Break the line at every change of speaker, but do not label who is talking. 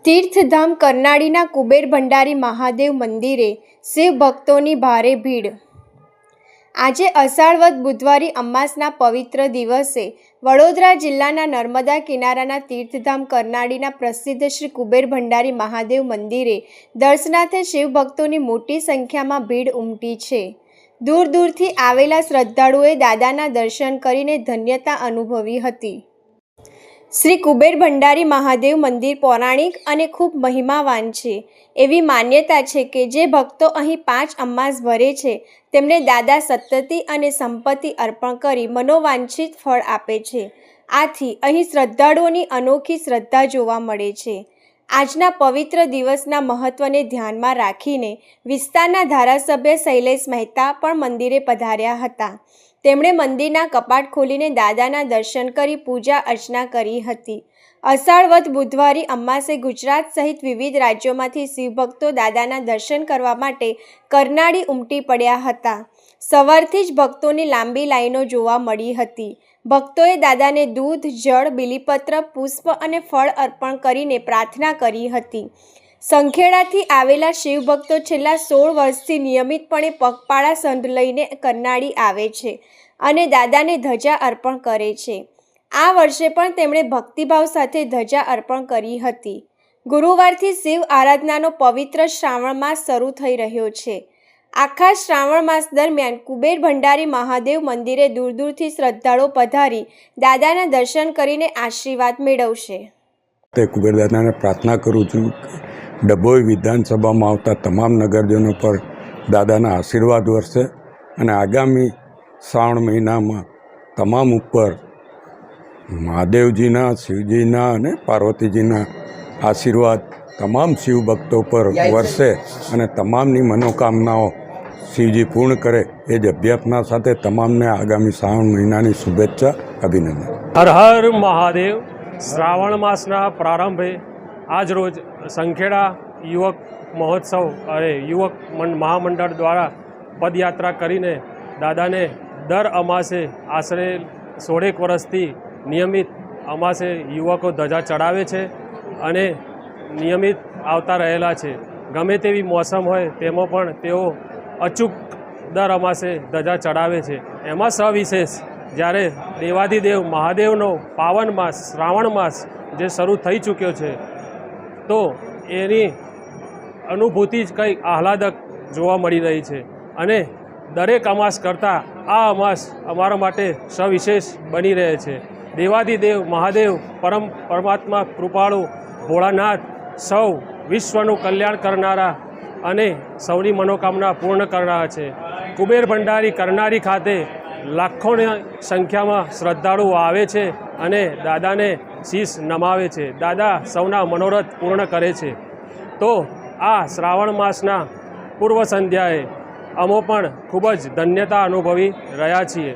तीर्थधाम कर्नाळीना कुबेर भंडारी महादेव मंदिरे शिव भक्तों भारे भीड़। આજે અષાઢ બુધવારી અમાસના પવિત્ર દિવસે વડોદરા જિલ્લાના નર્મદા કિનારાના તીર્થધામ કર્નાળીના પ્રસિદ્ધ શ્રી કુબેર ભંડારી મહાદેવ મંદિરે દર્શનાર્થે શિવભક્તોની મોટી સંખ્યામાં ભીડ ઉમટી છે। દૂર દૂરથી આવેલા શ્રદ્ધાળુઓએ દાદાના દર્શન કરીને ધન્યતા અનુભવી હતી। શ્રી કુબેર ભંડારી મહાદેવ મંદિર પૌરાણિક અને ખૂબ મહિમાવાન છે। એવી માન્યતા છે કે જે ભક્તો અહીં 5 અમાસ ભરે છે તેમને દાદા સત્તતિ અને સંપત્તિ અર્પણ કરી મનોવાંછિત ફળ આપે છે। આથી અહીં શ્રદ્ધાળુઓની અનોખી શ્રદ્ધા જોવા મળે છે। આજના પવિત્ર દિવસના મહત્વને ધ્યાનમાં રાખીને વિસ્તારના ધારાસભ્ય શૈલેષ મહેતા પણ મંદિરે પધાર્યા હતા। તેમણે મંદિરના કપાટ ખોલીને દાદાના દર્શન કરી પૂજા અર્ચના કરી હતી। અષાઢ બુધવારી અમાસે ગુજરાત સહિત વિવિધ રાજ્યોમાંથી શિવભક્તો દાદાના દર્શન કરવા માટે કર્નાળી ઉમટી પડ્યા હતા। સવારથી જ ભક્તોની લાંબી લાઈનો જોવા મળી હતી। ભક્તોએ દાદાને દૂધ, જળ, બીલીપત્ર, પુષ્પ અને ફળ અર્પણ કરીને પ્રાર્થના કરી હતી। સંખેડાથી આવેલા શિવભક્તો છેલ્લા 16 વર્ષથી નિયમિતપણે પગપાળા સંઘ લઈને કર્નાળી આવે છે અને દાદાને ધજા અર્પણ કરે છે। આ વર્ષે પણ તેમણે ભક્તિભાવ સાથે ધજા અર્પણ કરી હતી। ગુરુવારથી શિવ આરાધનાનો પવિત્ર શ્રાવણ માસ શરૂ થઈ રહ્યો છે। આખા શ્રાવણ માસ દરમિયાન કુબેર ભંડારી મહાદેવ મંદિરે દૂર દૂરથી શ્રદ્ધાળુઓ પધારી દાદાના દર્શન કરીને આશીર્વાદ મેળવશે।
તે કુબેર દાદાને પ્રાર્થના કરું છું ડભોઈ વિધાનસભામાં આવતા તમામ નગરજનો પર દાદાના આશીર્વાદ વરસે અને આગામી શ્રાવણ મહિનામાં તમામ ઉપર મહાદેવજીના, શિવજીના અને પાર્વતીજીના આશીર્વાદ તમામ શિવભક્તો પર વરસે અને તમામની મનોકામનાઓ શિવજી પૂર્ણ કરે એ જ અભ્યર્થના સાથે તમામને આગામી શ્રાવણ મહિનાની શુભેચ્છા, અભિનંદન।
હર હર મહાદેવ। શ્રાવણ માસના પ્રારંભે આજરોજ સંખેડા યુવક મહોત્સવ અને યુવક મહામંડળ દ્વારા પદયાત્રા કરીને દાદાને દર અમાસે આશરે 16 વર્ષથી નિયમિત અમાસે યુવકો ધજા ચડાવે છે અને નિયમિત આવતા રહેલા છે। ગમે તેવી મોસમ હોય તેમાં પણ તેઓ અચૂક દર અમાસે ધજા ચડાવે છે। એમાં સવિશેષ જ્યારે દેવાધિદેવ મહાદેવનો પાવન માસ શ્રાવણ માસ જે શરૂ થઈ ચૂક્યો છે તો એની અનુભૂતિ જ કંઈક આહલાદક જોવા મળી રહી છે અને દરેક અમાસ કરતાં આ અમાસ અમારા માટે સવિશેષ બની રહે છે। દેવાધિદેવ મહાદેવ પરમાત્મા કૃપાળુ ભોળાનાથ સૌ વિશ્વનું કલ્યાણ કરનારા અને સૌની મનોકામના પૂર્ણ કરનારા છે। કુબેર ભંડારી કર્નાળી ખાતે લાખોની સંખ્યામાં શ્રદ્ધાળુઓ આવે છે અને દાદાને શીશ નમાવે છે। દાદા સૌના મનોરથ પૂર્ણ કરે છે। તો આ શ્રાવણ માસના પૂર્વ સંધ્યાએ અમો પણ ખૂબ જ ધન્યતા અનુભવી રહ્યા છીએ।